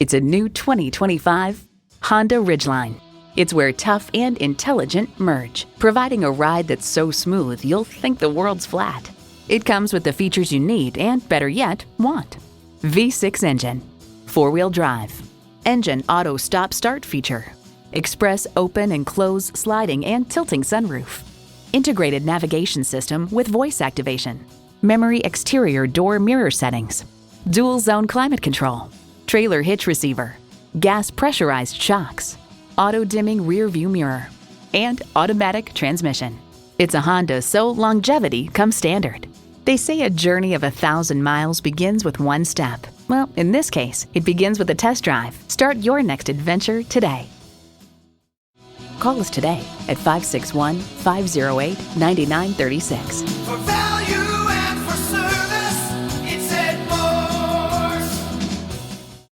It's a new 2025 Honda Ridgeline. It's where tough and intelligent merge, providing a ride that's so smooth you'll think the world's flat. It comes with the features you need and, better yet, want. V6 engine, four-wheel drive, engine auto stop-start feature, express open and close sliding and tilting sunroof, integrated navigation system with voice activation, memory exterior door mirror settings, dual zone climate control, trailer hitch receiver, gas pressurized shocks, auto dimming rear view mirror, and automatic transmission. It's a Honda, so longevity comes standard. They say a journey of 1,000 miles begins with one step. Well, in this case, it begins with a test drive. Start your next adventure today. Call us today at 561-508-9936.